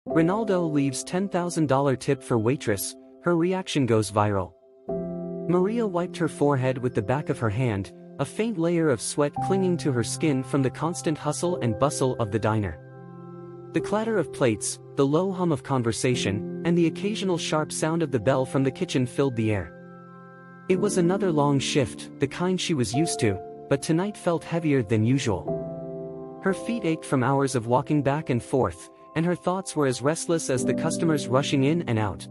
Ronaldo leaves $10,000 tip for Waitress, her reaction goes viral. Maria wiped her forehead with the back of her hand, a faint layer of sweat clinging to her skin from the constant hustle and bustle of the diner. The clatter of plates, the low hum of conversation, and the occasional sharp sound of the bell from the kitchen filled the air. It was another long shift, the kind she was used to, but tonight felt heavier than usual. Her feet ached from hours of walking back and forth, and her thoughts were as restless as the customers rushing in and out.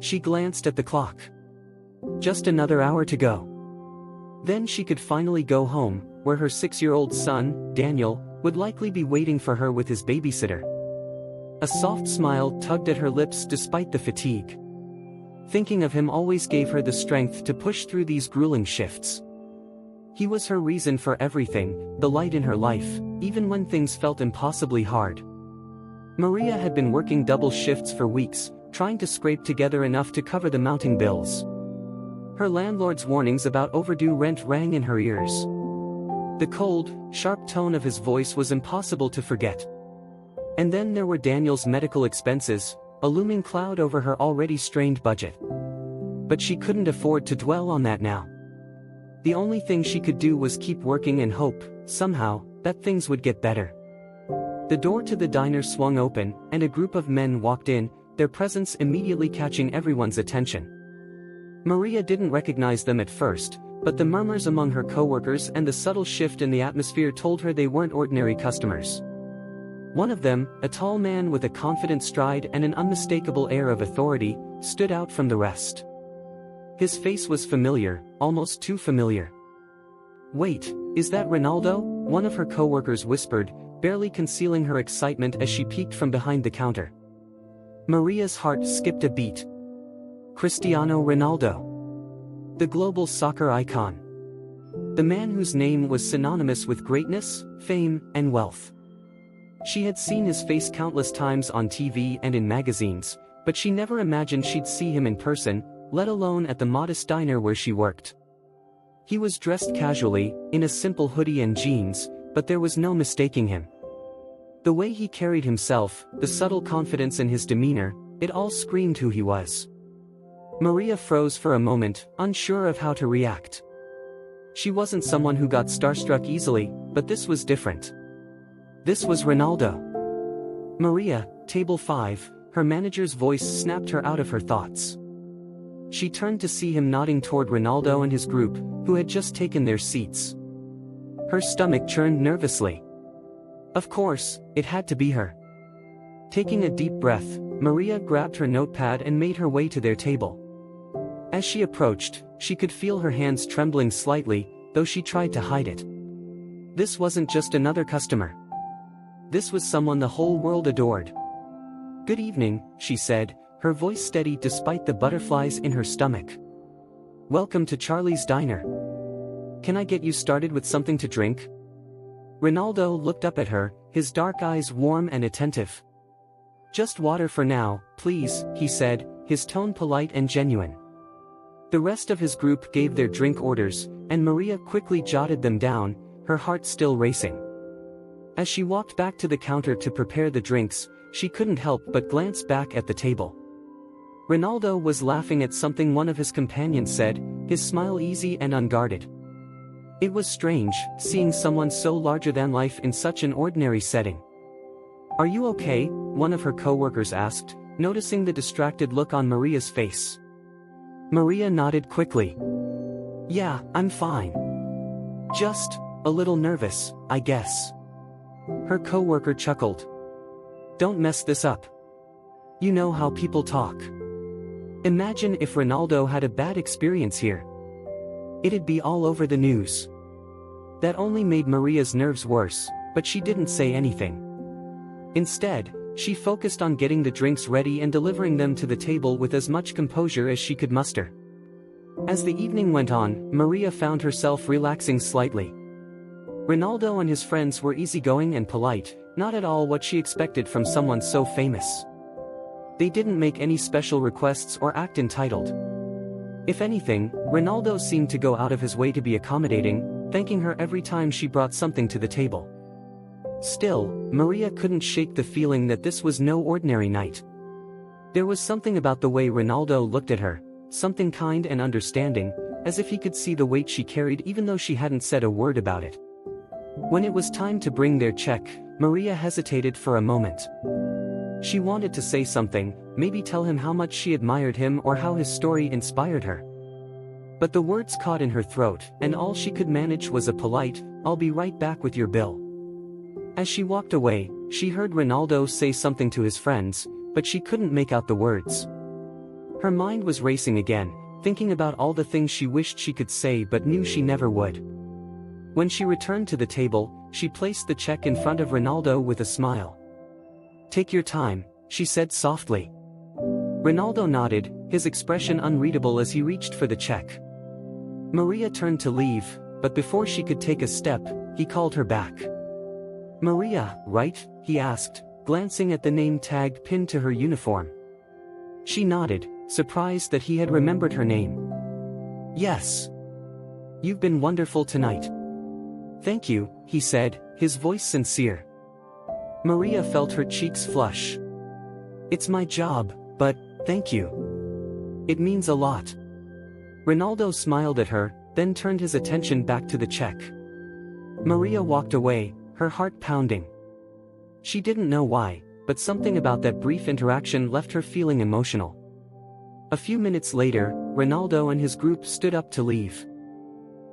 She glanced at the clock. Just another hour to go. Then she could finally go home, where her 6-year-old son, Daniel, would likely be waiting for her with his babysitter. A soft smile tugged at her lips despite the fatigue. Thinking of him always gave her the strength to push through these grueling shifts. He was her reason for everything, the light in her life, even when things felt impossibly hard. Maria had been working double shifts for weeks, trying to scrape together enough to cover the mounting bills. Her landlord's warnings about overdue rent rang in her ears. The cold, sharp tone of his voice was impossible to forget. And then there were Daniel's medical expenses, a looming cloud over her already strained budget. But she couldn't afford to dwell on that now. The only thing she could do was keep working and hope, somehow, that things would get better. The door to the diner swung open, and a group of men walked in, their presence immediately catching everyone's attention. Maria didn't recognize them at first, but the murmurs among her coworkers and the subtle shift in the atmosphere told her they weren't ordinary customers. One of them, a tall man with a confident stride and an unmistakable air of authority, stood out from the rest. His face was familiar, almost too familiar. "Wait, is that Ronaldo?" one of her coworkers whispered, barely concealing her excitement as she peeked from behind the counter. Maria's heart skipped a beat. Cristiano Ronaldo. The global soccer icon. The man whose name was synonymous with greatness, fame, and wealth. She had seen his face countless times on TV and in magazines, but she never imagined she'd see him in person, let alone at the modest diner where she worked. He was dressed casually, in a simple hoodie and jeans, but there was no mistaking him. The way he carried himself, the subtle confidence in his demeanor, it all screamed who he was. Maria froze for a moment, unsure of how to react. She wasn't someone who got starstruck easily, but this was different. This was Ronaldo. "Maria, table 5, her manager's voice snapped her out of her thoughts. She turned to see him nodding toward Ronaldo and his group, who had just taken their seats. Her stomach churned nervously. Of course, it had to be her. Taking a deep breath, Maria grabbed her notepad and made her way to their table. As she approached, she could feel her hands trembling slightly, though she tried to hide it. This wasn't just another customer. This was someone the whole world adored. "Good evening," she said, her voice steady despite the butterflies in her stomach. "Welcome to Charlie's Diner. Can I get you started with something to drink?" Ronaldo looked up at her, his dark eyes warm and attentive. "Just water for now, please," he said, his tone polite and genuine. The rest of his group gave their drink orders, and Maria quickly jotted them down, her heart still racing. As she walked back to the counter to prepare the drinks, she couldn't help but glance back at the table. Ronaldo was laughing at something one of his companions said, his smile easy and unguarded. It was strange, seeing someone so larger than life in such an ordinary setting. "Are you okay?" one of her coworkers asked, noticing the distracted look on Maria's face. Maria nodded quickly. "Yeah, I'm fine. Just a little nervous, I guess." Her coworker chuckled. "Don't mess this up. You know how people talk. Imagine if Ronaldo had a bad experience here. It'd be all over the news." That only made Maria's nerves worse, but she didn't say anything. Instead, she focused on getting the drinks ready and delivering them to the table with as much composure as she could muster. As the evening went on, Maria found herself relaxing slightly. Ronaldo and his friends were easygoing and polite, not at all what she expected from someone so famous. They didn't make any special requests or act entitled. If anything, Ronaldo seemed to go out of his way to be accommodating, thanking her every time she brought something to the table. Still, Maria couldn't shake the feeling that this was no ordinary night. There was something about the way Ronaldo looked at her, something kind and understanding, as if he could see the weight she carried even though she hadn't said a word about it. When it was time to bring their check, Maria hesitated for a moment. She wanted to say something, maybe tell him how much she admired him or how his story inspired her. But the words caught in her throat, and all she could manage was a polite, "I'll be right back with your bill." As she walked away, she heard Ronaldo say something to his friends, but she couldn't make out the words. Her mind was racing again, thinking about all the things she wished she could say but knew she never would. When she returned to the table, she placed the check in front of Ronaldo with a smile. "Take your time," she said softly. Ronaldo nodded, his expression unreadable as he reached for the check. Maria turned to leave, but before she could take a step, he called her back. "Maria, right?" he asked, glancing at the name tag pinned to her uniform. She nodded, surprised that he had remembered her name. "Yes. You've been wonderful tonight." "Thank you," he said, his voice sincere. Maria felt her cheeks flush. "It's my job, but, thank you. It means a lot." Ronaldo smiled at her, then turned his attention back to the check. Maria walked away, her heart pounding. She didn't know why, but something about that brief interaction left her feeling emotional. A few minutes later, Ronaldo and his group stood up to leave.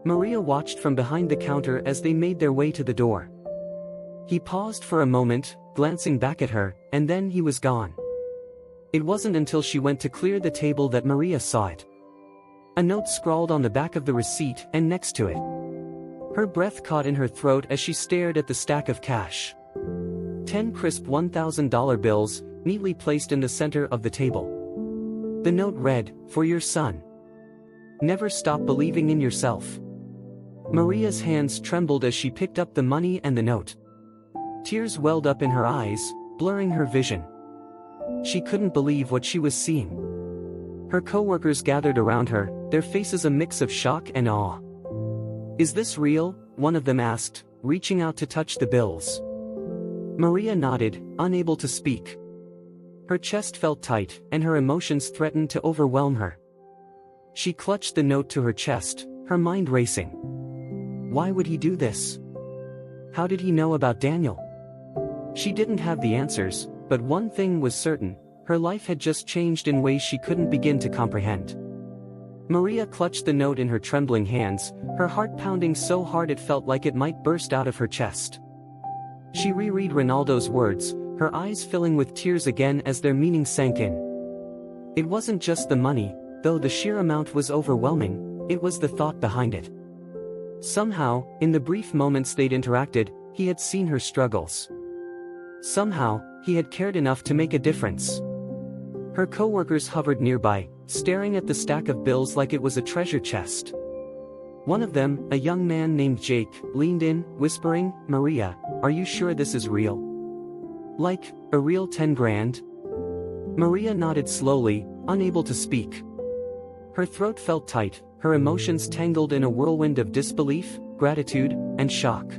Maria watched from behind the counter as they made their way to the door. He paused for a moment, glancing back at her, and then he was gone. It wasn't until she went to clear the table that Maria saw it. A note scrawled on the back of the receipt and next to it. Her breath caught in her throat as she stared at the stack of cash. 10 crisp $1,000 bills, neatly placed in the center of the table. The note read, "For your son. Never stop believing in yourself." Maria's hands trembled as she picked up the money and the note. Tears welled up in her eyes, blurring her vision. She couldn't believe what she was seeing. Her co-workers gathered around her, their faces a mix of shock and awe. "Is this real?" one of them asked, reaching out to touch the bills. Maria nodded, unable to speak. Her chest felt tight, and her emotions threatened to overwhelm her. She clutched the note to her chest, her mind racing. Why would he do this? How did he know about Daniel? She didn't have the answers, but one thing was certain, her life had just changed in ways she couldn't begin to comprehend. Maria clutched the note in her trembling hands, her heart pounding so hard it felt like it might burst out of her chest. She reread Ronaldo's words, her eyes filling with tears again as their meaning sank in. It wasn't just the money, though the sheer amount was overwhelming, it was the thought behind it. Somehow, in the brief moments they'd interacted, he had seen her struggles. Somehow, he had cared enough to make a difference. Her co-workers hovered nearby, staring at the stack of bills like it was a treasure chest. One of them, a young man named Jake, leaned in, whispering, "Maria, are you sure this is real? Like, a real 10 grand? Maria nodded slowly, unable to speak. Her throat felt tight, her emotions tangled in a whirlwind of disbelief, gratitude, and shock.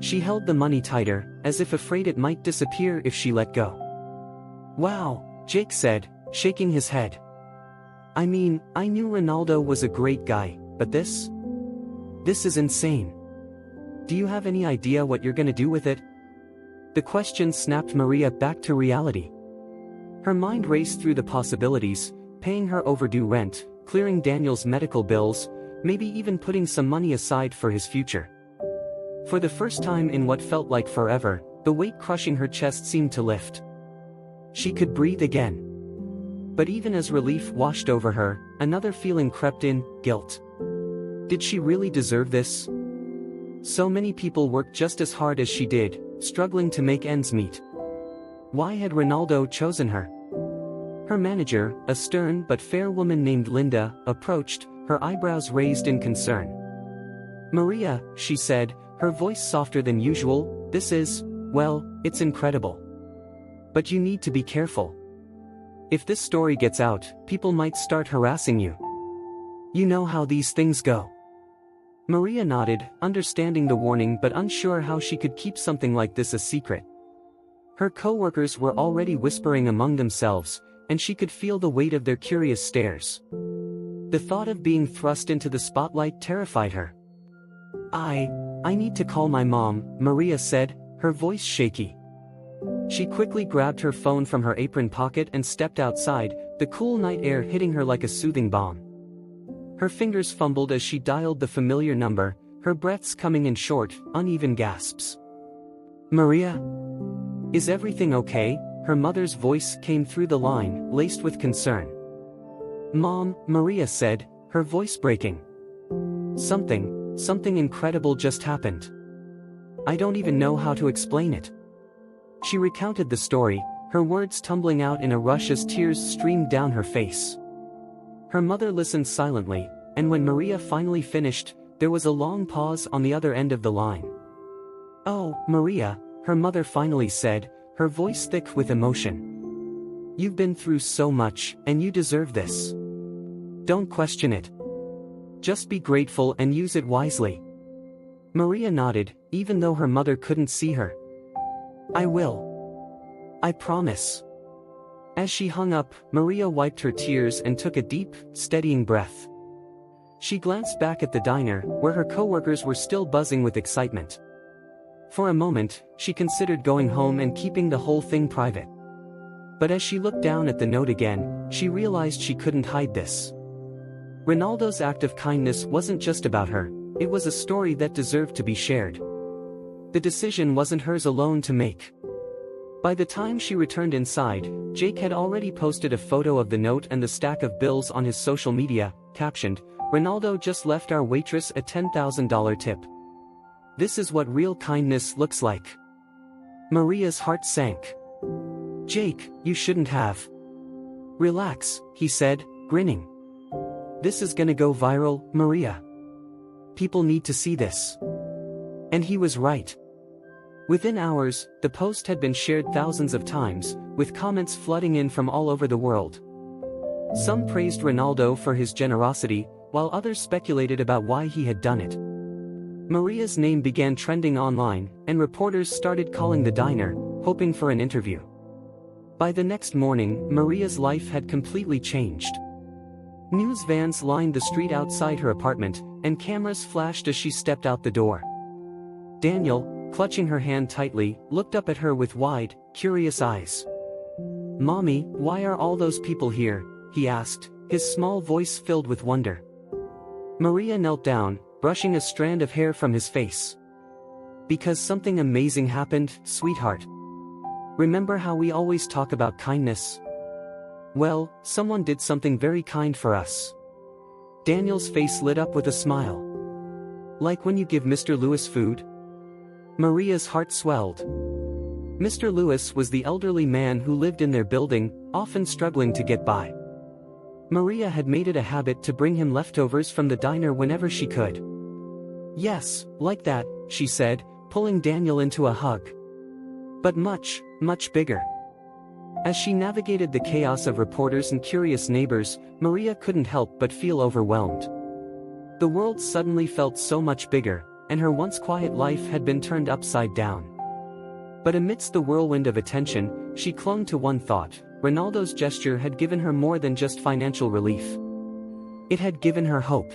She held the money tighter, as if afraid it might disappear if she let go. "Wow," Jake said, shaking his head. "I mean, I knew Ronaldo was a great guy, but this? This is insane. Do you have any idea what you're gonna do with it?" The question snapped Maria back to reality. Her mind raced through the possibilities, paying her overdue rent, clearing Daniel's medical bills, maybe even putting some money aside for his future. For the first time in what felt like forever, the weight crushing her chest seemed to lift. She could breathe again. But even as relief washed over her, another feeling crept in, guilt. Did she really deserve this? So many people worked just as hard as she did, struggling to make ends meet. Why had Ronaldo chosen her? Her manager, a stern but fair woman named Linda, approached, her eyebrows raised in concern. "Maria," she said, her voice softer than usual, "this is, well, it's incredible. But you need to be careful. If this story gets out, people might start harassing you. You know how these things go." Maria nodded, understanding the warning but unsure how she could keep something like this a secret. Her co-workers were already whispering among themselves, and she could feel the weight of their curious stares. The thought of being thrust into the spotlight terrified her. I need to call my mom," Maria said, her voice shaky. She quickly grabbed her phone from her apron pocket and stepped outside, the cool night air hitting her like a soothing balm. Her fingers fumbled as she dialed the familiar number, her breaths coming in short, uneven gasps. "Maria? Is everything okay?" Her mother's voice came through the line, laced with concern. "Mom," Maria said, her voice breaking. Something incredible just happened. I don't even know how to explain it." She recounted the story, her words tumbling out in a rush as tears streamed down her face. Her mother listened silently, and when Maria finally finished, there was a long pause on the other end of the line. "Oh, Maria," her mother finally said, her voice thick with emotion. "You've been through so much, and you deserve this. Don't question it. Just be grateful and use it wisely." Maria nodded, even though her mother couldn't see her. "I will. I promise." As she hung up, Maria wiped her tears and took a deep, steadying breath. She glanced back at the diner, where her coworkers were still buzzing with excitement. For a moment, she considered going home and keeping the whole thing private. But as she looked down at the note again, she realized she couldn't hide this. Ronaldo's act of kindness wasn't just about her, it was a story that deserved to be shared. The decision wasn't hers alone to make. By the time she returned inside, Jake had already posted a photo of the note and the stack of bills on his social media, captioned, "Ronaldo just left our waitress a $10,000 tip. This is what real kindness looks like." Maria's heart sank. "Jake, you shouldn't have." "Relax," he said, grinning. "This is gonna go viral, Maria. People need to see this." And he was right. Within hours, the post had been shared thousands of times, with comments flooding in from all over the world. Some praised Ronaldo for his generosity, while others speculated about why he had done it. Maria's name began trending online, and reporters started calling the diner, hoping for an interview. By the next morning, Maria's life had completely changed. News vans lined the street outside her apartment, and cameras flashed as she stepped out the door. Daniel, clutching her hand tightly, looked up at her with wide, curious eyes. "Mommy, why are all those people here?" he asked, his small voice filled with wonder. Maria knelt down, brushing a strand of hair from his face. "Because something amazing happened, sweetheart. Remember how we always talk about kindness? Well, someone did something very kind for us." Daniel's face lit up with a smile. "Like when you give Mr. Lewis food?" Maria's heart swelled. Mr. Lewis was the elderly man who lived in their building, often struggling to get by. Maria had made it a habit to bring him leftovers from the diner whenever she could. "Yes, like that," she said, pulling Daniel into a hug. "But much, much bigger." As she navigated the chaos of reporters and curious neighbors, Maria couldn't help but feel overwhelmed. The world suddenly felt so much bigger, and her once quiet life had been turned upside down. But amidst the whirlwind of attention, she clung to one thought: Ronaldo's gesture had given her more than just financial relief. It had given her hope.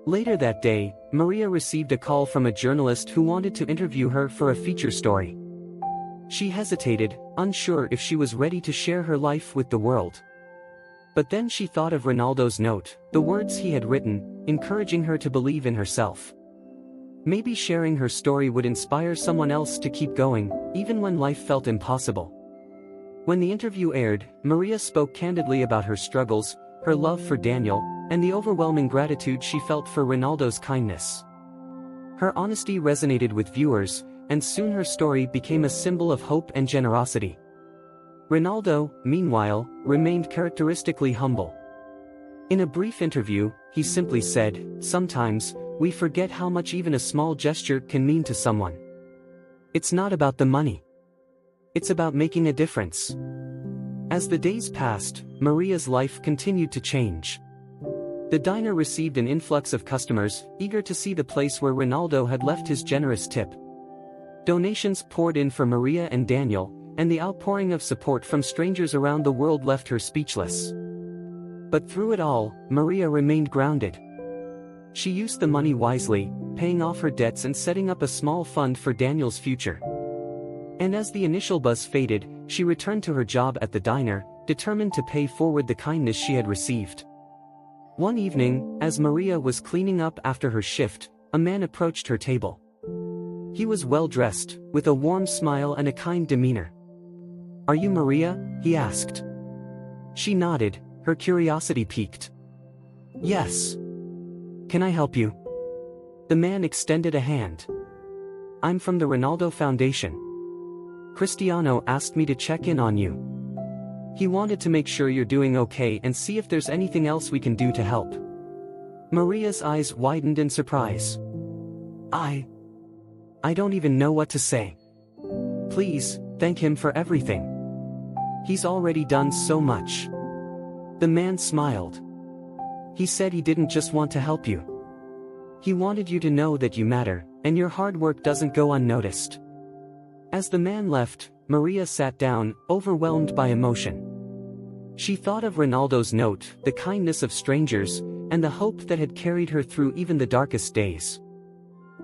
Later that day, Maria received a call from a journalist who wanted to interview her for a feature story. She hesitated, unsure if she was ready to share her life with the world. But then she thought of Ronaldo's note, the words he had written, encouraging her to believe in herself. Maybe sharing her story would inspire someone else to keep going, even when life felt impossible. When the interview aired, Maria spoke candidly about her struggles, her love for Daniel, and the overwhelming gratitude she felt for Ronaldo's kindness. Her honesty resonated with viewers, and soon her story became a symbol of hope and generosity. Ronaldo, meanwhile, remained characteristically humble. In a brief interview, he simply said, "Sometimes, we forget how much even a small gesture can mean to someone. It's not about the money. It's about making a difference." As the days passed, Maria's life continued to change. The diner received an influx of customers, eager to see the place where Ronaldo had left his generous tip. Donations poured in for Maria and Daniel, and the outpouring of support from strangers around the world left her speechless. But through it all, Maria remained grounded. She used the money wisely, paying off her debts and setting up a small fund for Daniel's future. And as the initial buzz faded, she returned to her job at the diner, determined to pay forward the kindness she had received. One evening, as Maria was cleaning up after her shift, a man approached her table. He was well-dressed, with a warm smile and a kind demeanor. "Are you Maria?" he asked. She nodded, her curiosity piqued. "Yes. Can I help you?" The man extended a hand. "I'm from the Ronaldo Foundation. Cristiano asked me to check in on you. He wanted to make sure you're doing okay and see if there's anything else we can do to help." Maria's eyes widened in surprise. I don't even know what to say. Please, thank him for everything. He's already done so much." The man smiled. He said he didn't just want to help you. He wanted you to know that you matter, and your hard work doesn't go unnoticed. As the man left, Maria sat down, overwhelmed by emotion. She thought of Ronaldo's note, the kindness of strangers, and the hope that had carried her through even the darkest days.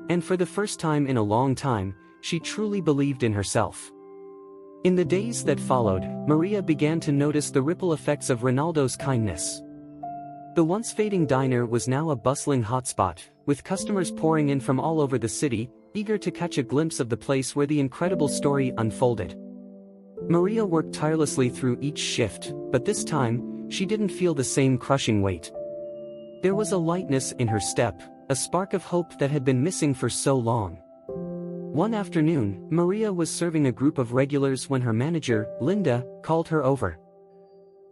And for the first time in a long time, she truly believed in herself. In the days that followed, Maria began to notice the ripple effects of Ronaldo's kindness. The once fading diner was now a bustling hotspot, with customers pouring in from all over the city, eager to catch a glimpse of the place where the incredible story unfolded. Maria worked tirelessly through each shift, but this time, she didn't feel the same crushing weight. There was a lightness in her step, a spark of hope that had been missing for so long. One afternoon, Maria was serving a group of regulars when her manager, Linda, called her over.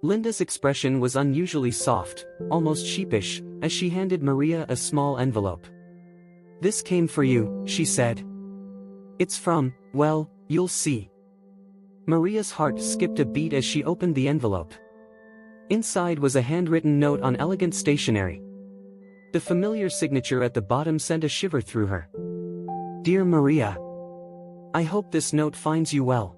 Linda's expression was unusually soft, almost sheepish, as she handed Maria a small envelope. "This came for you," she said. "It's from, well, you'll see." Maria's heart skipped a beat as she opened the envelope. Inside was a handwritten note on elegant stationery. The familiar signature at the bottom sent a shiver through her. "Dear Maria, I hope this note finds you well.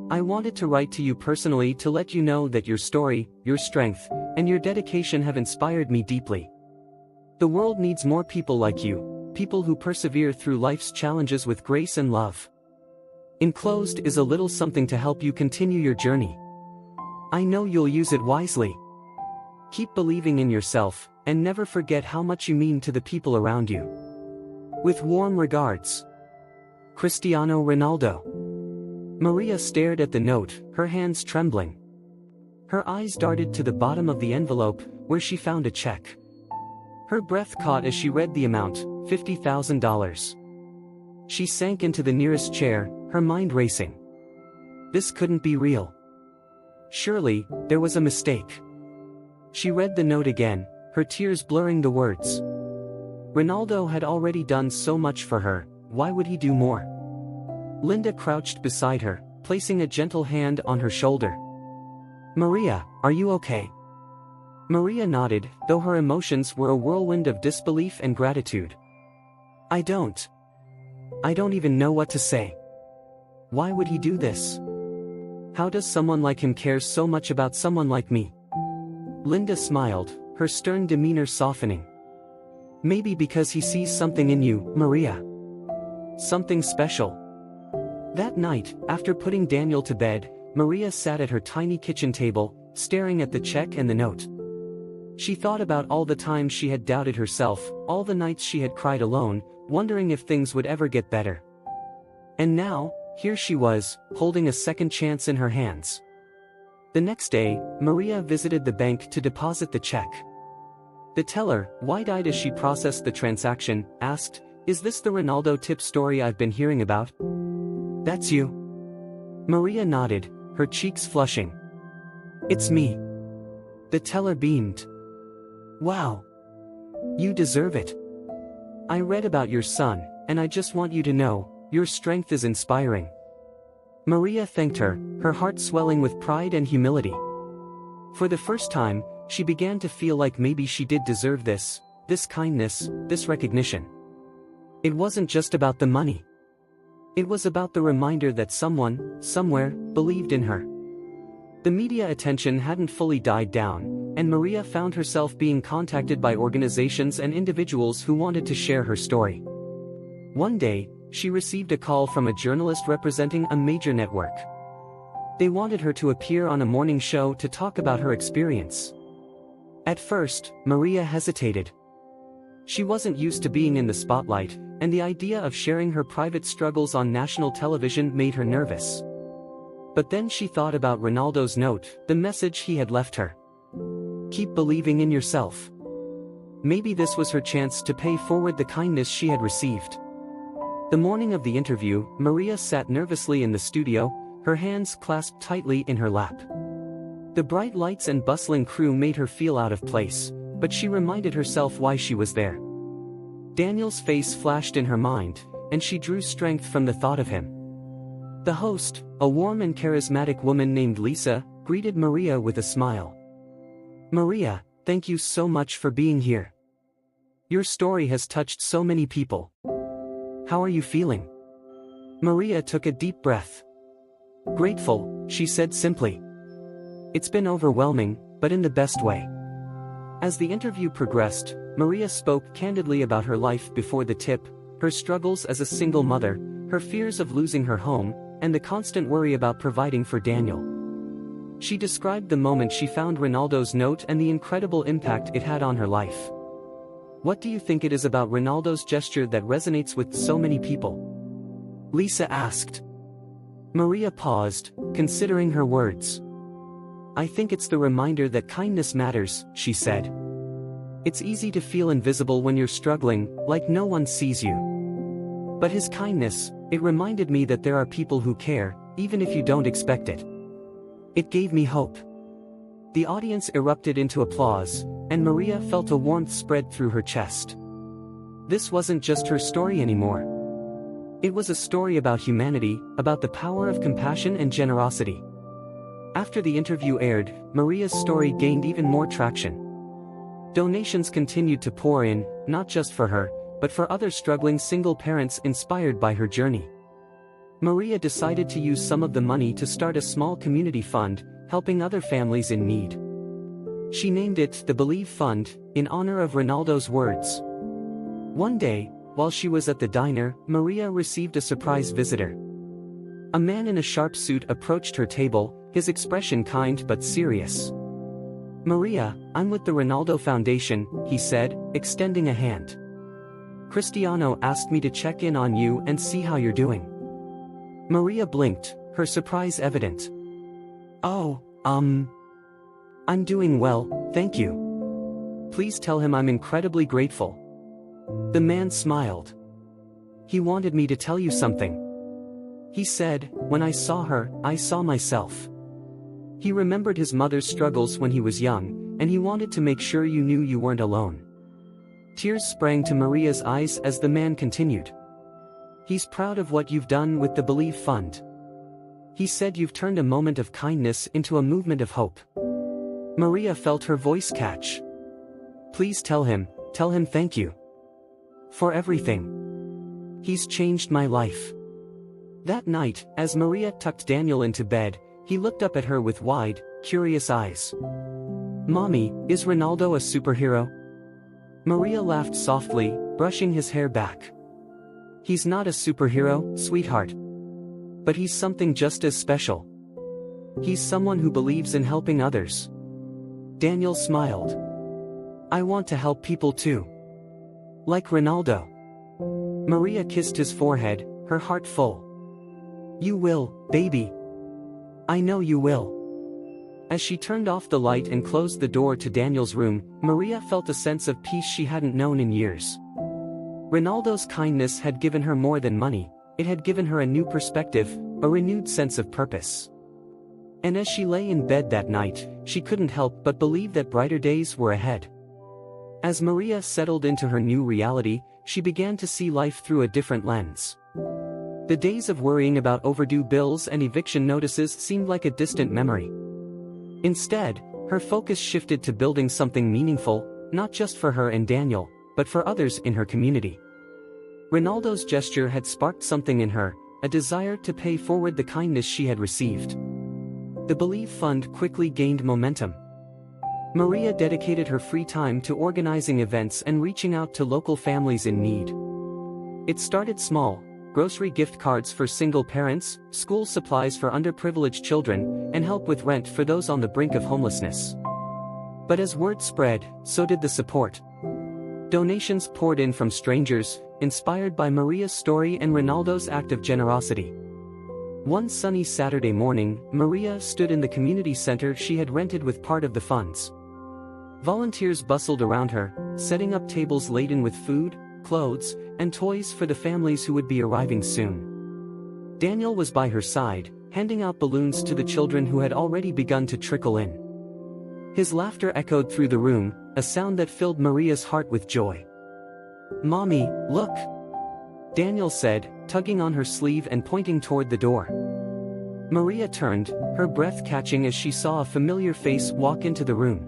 I wanted to write to you personally to let you know that your story, your strength, and your dedication have inspired me deeply. The world needs more people like you, people who persevere through life's challenges with grace and love. Enclosed is a little something to help you continue your journey. I know you'll use it wisely. Keep believing in yourself, and never forget how much you mean to the people around you. With warm regards, Cristiano Ronaldo." Maria stared at the note, her hands trembling. Her eyes darted to the bottom of the envelope, where she found a check. Her breath caught as she read the amount, $50,000. She sank into the nearest chair, her mind racing. This couldn't be real. Surely, there was a mistake. She read the note again, her tears blurring the words. Ronaldo had already done so much for her, why would he do more? Linda crouched beside her, placing a gentle hand on her shoulder. "Maria, are you okay?" Maria nodded, though her emotions were a whirlwind of disbelief and gratitude. I don't even know what to say. Why would he do this? How does someone like him care so much about someone like me?" Linda smiled, her stern demeanor softening. "Maybe because he sees something in you, Maria. Something special." That night, after putting Daniel to bed, Maria sat at her tiny kitchen table, staring at the check and the note. She thought about all the times she had doubted herself, all the nights she had cried alone, wondering if things would ever get better. And now, here she was, holding a second chance in her hands. The next day, Maria visited the bank to deposit the check. The teller, wide-eyed as she processed the transaction, asked, "Is this the Ronaldo tip story I've been hearing about?" "That's you." Maria nodded, her cheeks flushing. "It's me." The teller beamed. "Wow. You deserve it. I read about your son, and I just want you to know, your strength is inspiring." Maria thanked her, her heart swelling with pride and humility. For the first time, she began to feel like maybe she did deserve this kindness, this recognition. It wasn't just about the money. It was about the reminder that someone, somewhere, believed in her. The media attention hadn't fully died down, and Maria found herself being contacted by organizations and individuals who wanted to share her story. One day, she received a call from a journalist representing a major network. They wanted her to appear on a morning show to talk about her experience. At first, Maria hesitated. She wasn't used to being in the spotlight, and the idea of sharing her private struggles on national television made her nervous. But then she thought about Ronaldo's note, the message he had left her. Keep believing in yourself. Maybe this was her chance to pay forward the kindness she had received. The morning of the interview, Maria sat nervously in the studio, her hands clasped tightly in her lap. The bright lights and bustling crew made her feel out of place, but she reminded herself why she was there. Daniel's face flashed in her mind, and she drew strength from the thought of him. The host, a warm and charismatic woman named Lisa, greeted Maria with a smile. "Maria, thank you so much for being here. Your story has touched so many people. How are you feeling?" Maria took a deep breath. "Grateful," she said simply. "It's been overwhelming, but in the best way." As the interview progressed, Maria spoke candidly about her life before the tip, her struggles as a single mother, her fears of losing her home, and the constant worry about providing for Daniel. She described the moment she found Ronaldo's note and the incredible impact it had on her life. "What do you think it is about Ronaldo's gesture that resonates with so many people?" Lisa asked. Maria paused, considering her words. "I think it's the reminder that kindness matters," she said. "It's easy to feel invisible when you're struggling, like no one sees you. But his kindness, it reminded me that there are people who care, even if you don't expect it. It gave me hope." The audience erupted into applause, and Maria felt a warmth spread through her chest. This wasn't just her story anymore. It was a story about humanity, about the power of compassion and generosity. After the interview aired, Maria's story gained even more traction. Donations continued to pour in, not just for her, but for other struggling single parents inspired by her journey. Maria decided to use some of the money to start a small community fund, helping other families in need. She named it the Believe Fund, in honor of Ronaldo's words. One day, while she was at the diner, Maria received a surprise visitor. A man in a sharp suit approached her table, his expression kind but serious. "Maria, I'm with the Ronaldo Foundation," he said, extending a hand. "Cristiano asked me to check in on you and see how you're doing." Maria blinked, her surprise evident. "Oh, I'm doing well, thank you. Please tell him I'm incredibly grateful." The man smiled. "He wanted me to tell you something. He said, when I saw her, I saw myself. He remembered his mother's struggles when he was young, and he wanted to make sure you knew you weren't alone." Tears sprang to Maria's eyes as the man continued. "He's proud of what you've done with the Believe Fund. He said you've turned a moment of kindness into a movement of hope." Maria felt her voice catch. "Please tell him thank you. For everything. He's changed my life." That night, as Maria tucked Daniel into bed, he looked up at her with wide, curious eyes. "Mommy, is Ronaldo a superhero?" Maria laughed softly, brushing his hair back. "He's not a superhero, sweetheart. But he's something just as special. He's someone who believes in helping others." Daniel smiled. "I want to help people too. Like Ronaldo." Maria kissed his forehead, her heart full. "You will, baby. I know you will." As she turned off the light and closed the door to Daniel's room, Maria felt a sense of peace she hadn't known in years. Ronaldo's kindness had given her more than money, it had given her a new perspective, a renewed sense of purpose. And as she lay in bed that night, she couldn't help but believe that brighter days were ahead. As Maria settled into her new reality, she began to see life through a different lens. The days of worrying about overdue bills and eviction notices seemed like a distant memory. Instead, her focus shifted to building something meaningful, not just for her and Daniel, but for others in her community. Ronaldo's gesture had sparked something in her, a desire to pay forward the kindness she had received. The Believe Fund quickly gained momentum. Maria dedicated her free time to organizing events and reaching out to local families in need. It started small: grocery gift cards for single parents, school supplies for underprivileged children, and help with rent for those on the brink of homelessness. But as word spread, so did the support. Donations poured in from strangers, inspired by Maria's story and Ronaldo's act of generosity. One sunny Saturday morning, Maria stood in the community center she had rented with part of the funds. Volunteers bustled around her, setting up tables laden with food, clothes, and toys for the families who would be arriving soon. Daniel was by her side, handing out balloons to the children who had already begun to trickle in. His laughter echoed through the room, a sound that filled Maria's heart with joy. "Mommy, look!" Daniel said, tugging on her sleeve and pointing toward the door. Maria turned, her breath catching as she saw a familiar face walk into the room.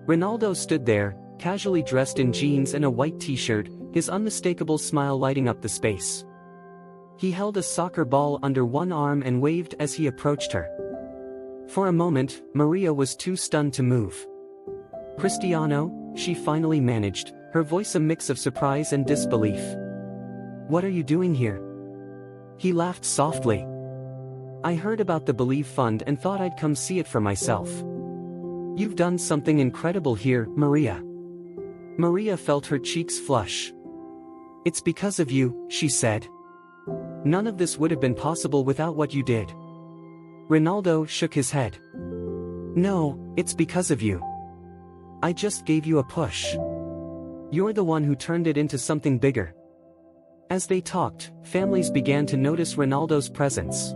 Ronaldo stood there, casually dressed in jeans and a white t-shirt, his unmistakable smile lighting up the space. He held a soccer ball under one arm and waved as he approached her. For a moment, Maria was too stunned to move. "Cristiano," she finally managed, her voice a mix of surprise and disbelief. "What are you doing here?" He laughed softly. "I heard about the Believe Fund and thought I'd come see it for myself." "You've done something incredible here, Maria." Maria felt her cheeks flush. "It's because of you," she said. "None of this would have been possible without what you did." Ronaldo shook his head. "No, it's because of you. I just gave you a push. You're the one who turned it into something bigger." As they talked, families began to notice Ronaldo's presence.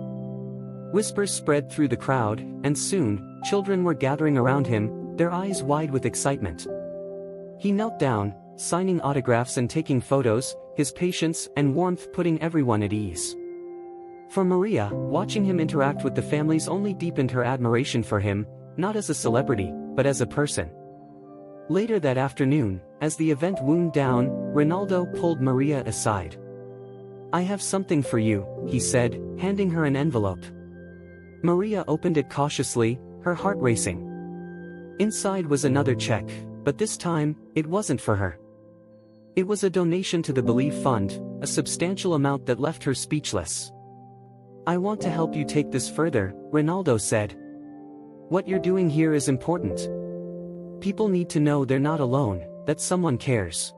Whispers spread through the crowd, and soon, children were gathering around him, their eyes wide with excitement. He knelt down, signing autographs and taking photos, his patience and warmth putting everyone at ease. For Maria, watching him interact with the families only deepened her admiration for him, not as a celebrity, but as a person. Later that afternoon, as the event wound down, Ronaldo pulled Maria aside. "I have something for you," he said, handing her an envelope. Maria opened it cautiously, her heart racing. Inside was another check, but this time, it wasn't for her. It was a donation to the Believe Fund, a substantial amount that left her speechless. "I want to help you take this further," Ronaldo said. "What you're doing here is important. People need to know they're not alone, that someone cares."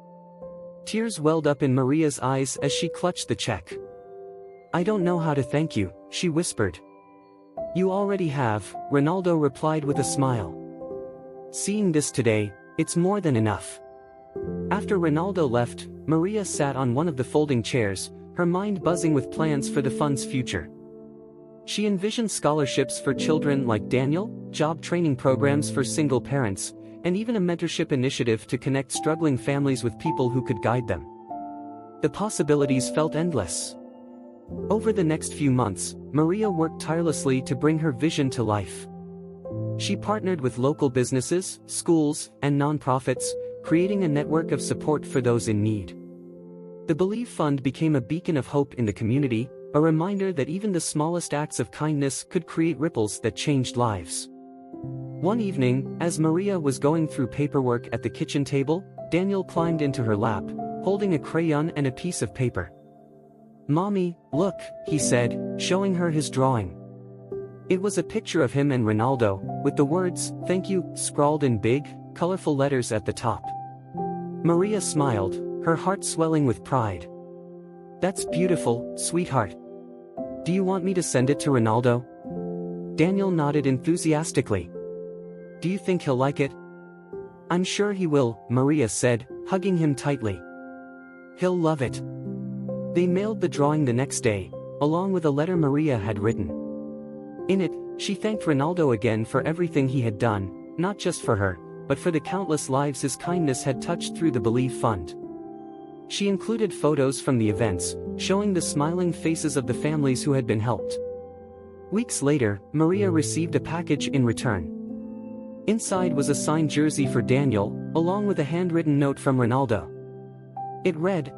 Tears welled up in Maria's eyes as she clutched the check. "I don't know how to thank you," she whispered. "You already have," Ronaldo replied with a smile. "Seeing this today, it's more than enough." After Ronaldo left, Maria sat on one of the folding chairs, her mind buzzing with plans for the fund's future. She envisioned scholarships for children like Daniel, job training programs for single parents, and even a mentorship initiative to connect struggling families with people who could guide them. The possibilities felt endless. Over the next few months, Maria worked tirelessly to bring her vision to life. She partnered with local businesses, schools, and nonprofits, creating a network of support for those in need. The Believe Fund became a beacon of hope in the community, a reminder that even the smallest acts of kindness could create ripples that changed lives. One evening, as Maria was going through paperwork at the kitchen table, Daniel climbed into her lap, holding a crayon and a piece of paper. "Mommy, look," he said, showing her his drawing. It was a picture of him and Ronaldo, with the words, "Thank you," scrawled in big, colorful letters at the top. Maria smiled, her heart swelling with pride. "That's beautiful, sweetheart. Do you want me to send it to Ronaldo?" Daniel nodded enthusiastically. "Do you think he'll like it?" "I'm sure he will," Maria said, hugging him tightly. "He'll love it." They mailed the drawing the next day, along with a letter Maria had written. In it, she thanked Ronaldo again for everything he had done, not just for her, but for the countless lives his kindness had touched through the Believe Fund. She included photos from the events, showing the smiling faces of the families who had been helped. Weeks later, Maria received a package in return. Inside was a signed jersey for Daniel, along with a handwritten note from Ronaldo. It read,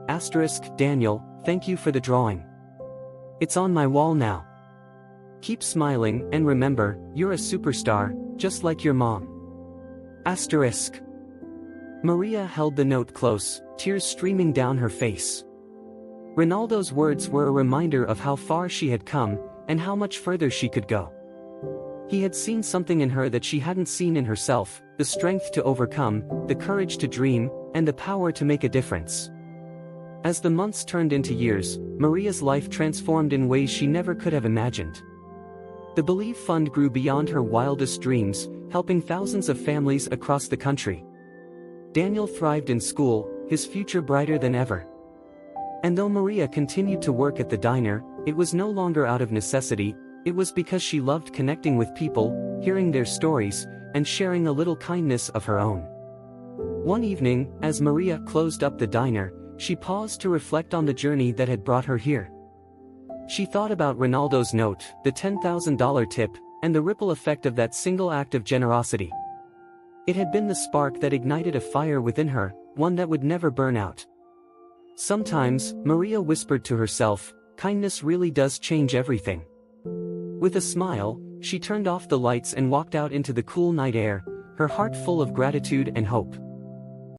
"Daniel, thank you for the drawing. It's on my wall now. Keep smiling and remember, you're a superstar, just like your mom." Maria held the note close, tears streaming down her face. Ronaldo's words were a reminder of how far she had come, and how much further she could go. He had seen something in her that she hadn't seen in herself, the strength to overcome, the courage to dream, and the power to make a difference. As the months turned into years, Maria's life transformed in ways she never could have imagined. The Believe Fund grew beyond her wildest dreams, helping thousands of families across the country. Daniel thrived in school, his future brighter than ever. And though Maria continued to work at the diner, it was no longer out of necessity, it was because she loved connecting with people, hearing their stories, and sharing a little kindness of her own. One evening, as Maria closed up the diner, she paused to reflect on the journey that had brought her here. She thought about Ronaldo's note, the $10,000 tip, and the ripple effect of that single act of generosity. It had been the spark that ignited a fire within her, one that would never burn out. Sometimes, Maria whispered to herself, kindness really does change everything. With a smile, she turned off the lights and walked out into the cool night air, her heart full of gratitude and hope.